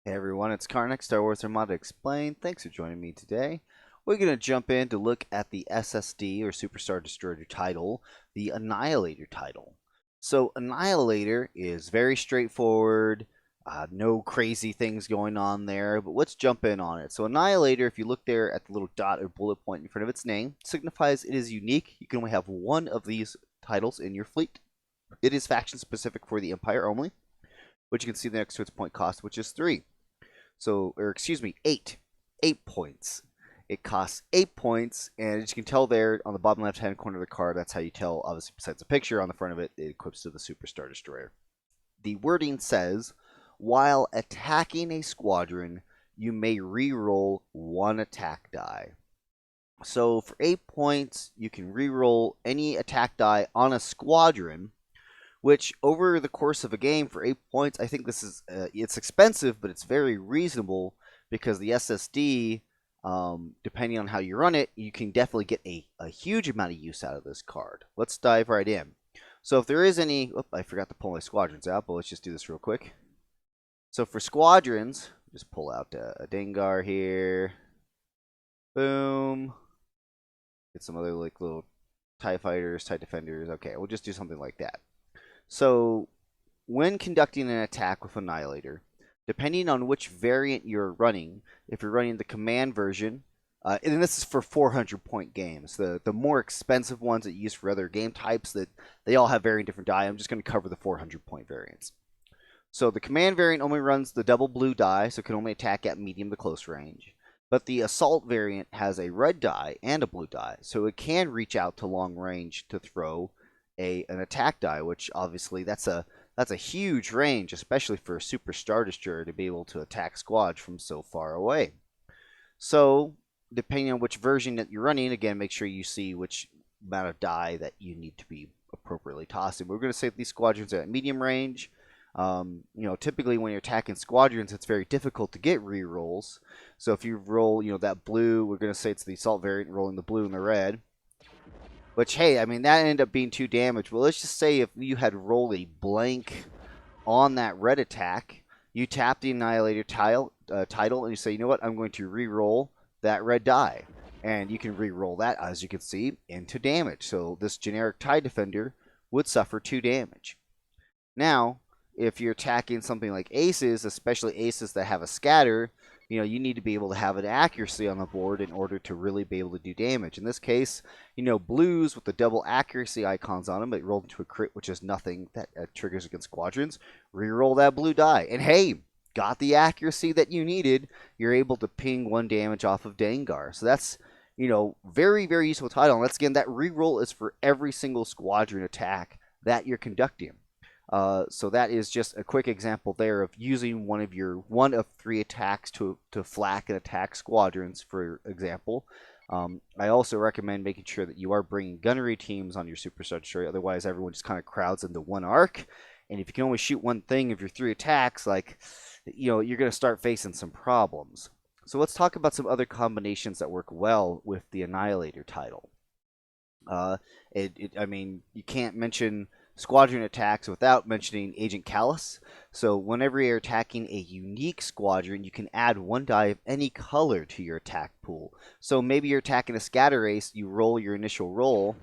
Hey everyone, it's Karnak, Star Wars Armada Explained. Thanks for joining me today. We're going to jump in to look at the SSD or Superstar Destroyer title, the Annihilator title. So Annihilator is very straightforward, no crazy things going on there, but let's jump in on it. So Annihilator, if you look there at the little dot or bullet point in front of its name, signifies it is unique. You can only have one of these titles in your fleet. It is faction specific for the Empire only, which you can see next to its point cost, which is 3. So, or excuse me, 8. 8 points. It costs 8 points, and as you can tell there on the bottom left-hand corner of the card, that's how you tell, obviously, besides the picture on the front of it, it equips to the Superstar Destroyer. The wording says, while attacking a squadron, you may re-roll 1 attack die. So for 8 points, you can re-roll any attack die on a squadron, which over the course of a game for 8 points, I think this is it's expensive, but it's very reasonable because the SSD, depending on how you run it, you can definitely get a huge amount of use out of this card. Let's dive right in. So if there is any, I forgot to pull my squadrons out, but let's just do this real quick. So for squadrons, just pull out a Dengar here. Boom. Get some other like little TIE fighters, TIE defenders. Okay, we'll just do something like that. So, when conducting an attack with Annihilator, depending on which variant you're running, if you're running the command version, and this is for 400-point games, the more expensive ones that you use for other game types, that they all have very different die. I'm just going to cover the 400-point variants. So the command variant only runs the double blue die, so it can only attack at medium to close range. But the assault variant has a red die and a blue die, so it can reach out to long range to throw an attack die, which obviously that's a huge range, especially for a Super Star Destroyer to be able to attack squads from so far away. So depending on which version that you're running, again, make sure you see which amount of die that you need to be appropriately tossing. We're going to say these squadrons are at medium range. Typically when you're attacking squadrons, it's very difficult to get re-rolls. So if you roll, that blue, we're going to say it's the assault variant rolling the blue and the red. Which, hey, I mean, that ended up being 2 damage. Well, let's just say if you had rolled a blank on that red attack, you tap the Annihilator title, and you say, you know what, I'm going to re-roll that red die. And you can re-roll that, as you can see, into damage. So this generic TIE Defender would suffer 2 damage. Now, if you're attacking something like aces, especially aces that have a scatter, you need to be able to have an accuracy on the board in order to really be able to do damage. In this case, blues with the double accuracy icons on them, it rolled into a crit, which is nothing that triggers against squadrons. Reroll that blue die. And hey, got the accuracy that you needed. You're able to ping 1 damage off of Dengar. So that's, very, very useful title. And once again, that reroll is for every single squadron attack that you're conducting. So that is just a quick example there of using one of 3 attacks to flak and attack squadrons, for example. I also recommend making sure that you are bringing gunnery teams on your Superstar Destroyer. Otherwise, everyone just kind of crowds into one arc. And if you can only shoot one thing of your 3 attacks, you're going to start facing some problems. So let's talk about some other combinations that work well with the Annihilator title. You can't mention squadron attacks without mentioning Agent Callus. So whenever you're attacking a unique squadron, you can add 1 die of any color to your attack pool. So maybe you're attacking a scatter ace, you roll your initial roll,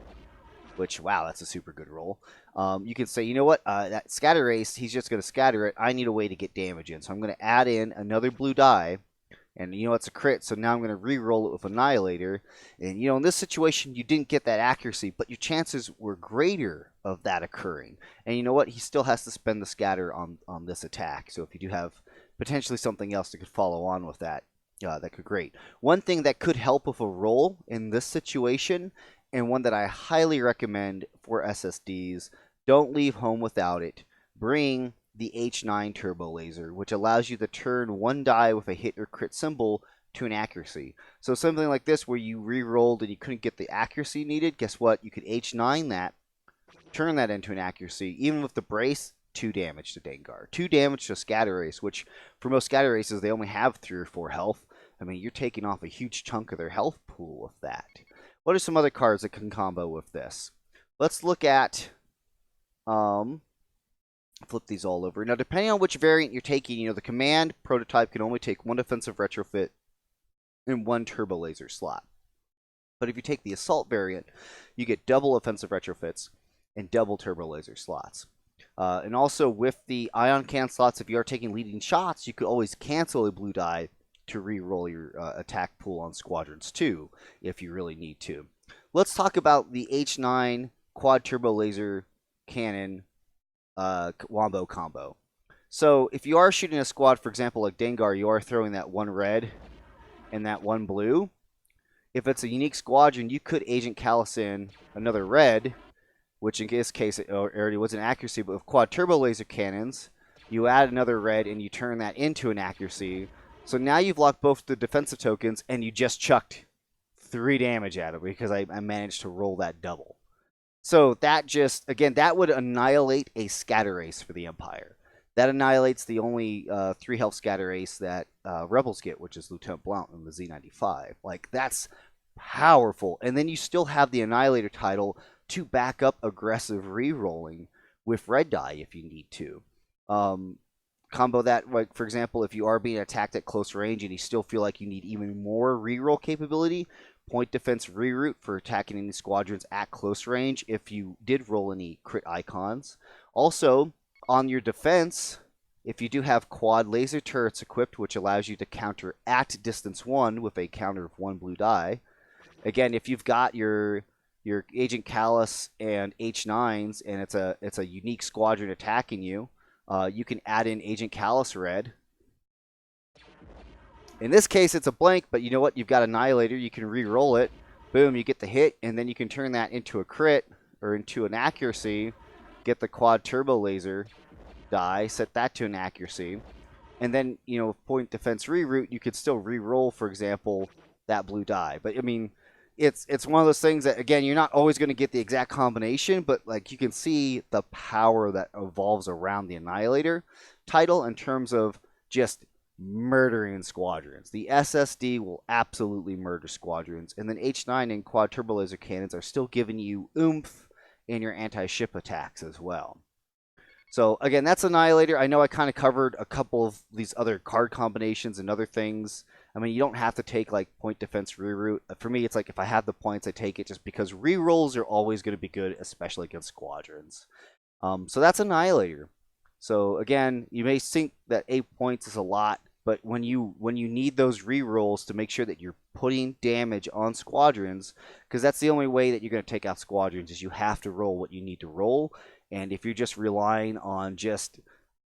which, wow, that's a super good roll. You can say, you know what, that scatter ace, he's just going to scatter it. I need a way to get damage in. So I'm going to add in another blue die. And it's a crit, so now I'm going to re-roll it with Annihilator. And, in this situation, you didn't get that accuracy, but your chances were greater of that occurring. And you know what? He still has to spend the scatter on this attack. So if you do have potentially something else that could follow on with that, that could great. One thing that could help with a roll in this situation, and one that I highly recommend for SSDs, don't leave home without it. Bring the H9 turbo laser, which allows you to turn 1 die with a hit or crit symbol to an accuracy. So something like this where you re-rolled and you couldn't get the accuracy needed, guess what? You could H9 that, turn that into an accuracy. Even with the brace, 2 damage to Dengar. 2 damage to Scatter Ace, which for most Scatter Aces, they only have 3 or 4 health. I mean, you're taking off a huge chunk of their health pool with that. What are some other cards that can combo with this? Let's look at Flip these all over. Now, depending on which variant you're taking, the command prototype can only take one defensive retrofit and one turbo laser slot. But if you take the assault variant, you get double offensive retrofits and double turbo laser slots. And also with the ion can slots, if you are taking leading shots, you could always cancel a blue die to re-roll your attack pool on squadrons too, if you really need to. Let's talk about the H9 quad turbo laser cannon wombo combo. So if you are shooting a squad, for example, like Dengar, you are throwing that one red and that one blue. If it's a unique squadron, you could Agent Callus in another red, which in this case it already was an accuracy, but with quad turbo laser cannons, you add another red and you turn that into an accuracy. So now you've locked both the defensive tokens and you just chucked 3 damage at it because I managed to roll that double. So that just, again, that would annihilate a scatter ace for the Empire. That annihilates the only 3 health scatter ace that Rebels get, which is Lieutenant Blount in the Z95. Like, that's powerful. And then you still have the Annihilator title to back up aggressive re-rolling with red die if you need to. Combo that, like, for example, if you are being attacked at close range and you still feel like you need even more re-roll capability, point defense reroute for attacking any squadrons at close range if you did roll any crit icons. Also, on your defense, if you do have quad laser turrets equipped, which allows you to counter at distance 1 with a counter of 1 blue die. Again, if you've got your Agent Callus and H9s and it's a unique squadron attacking you, you can add in Agent Callus red. In this case, it's a blank, but you know what? You've got Annihilator. You can re-roll it. Boom, you get the hit, and then you can turn that into a crit or into an accuracy. Get the quad turbo laser die, set that to an accuracy. And then, point defense reroute, you could still re-roll, for example, that blue die. But, I mean, it's one of those things that, again, you're not always going to get the exact combination, but, like, you can see the power that evolves around the Annihilator title in terms of just murdering squadrons. The SSD will absolutely murder squadrons, and then H9 and quad turbo laser cannons are still giving you oomph in your anti-ship attacks as well. So again, that's Annihilator. I know I kind of covered a couple of these other card combinations and other things. I mean, you don't have to take like point defense reroute. For me, it's like if I have the points, I take it just because rerolls are always going to be good, especially against squadrons. So that's Annihilator. So again, you may think that 8 points is a lot, but when you need those rerolls to make sure that you're putting damage on squadrons, because that's the only way that you're going to take out squadrons is you have to roll what you need to roll. And if you're just relying on just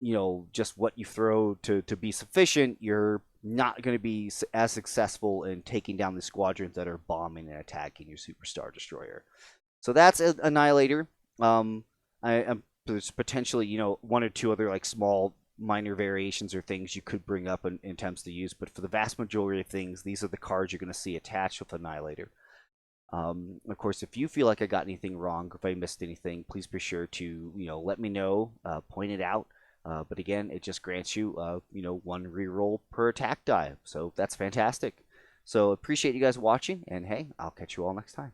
what you throw to be sufficient, you're not going to be as successful in taking down the squadrons that are bombing and attacking your Superstar Destroyer. So that's Annihilator. There's potentially, 1 or 2 other like small minor variations or things you could bring up in attempts to use, but for the vast majority of things, these are the cards you're going to see attached with Annihilator. Of course, if you feel like I got anything wrong, if I missed anything, please be sure to let me know, point it out. But again, it just grants you 1 reroll per attack die, so that's fantastic. So appreciate you guys watching, and hey, I'll catch you all next time.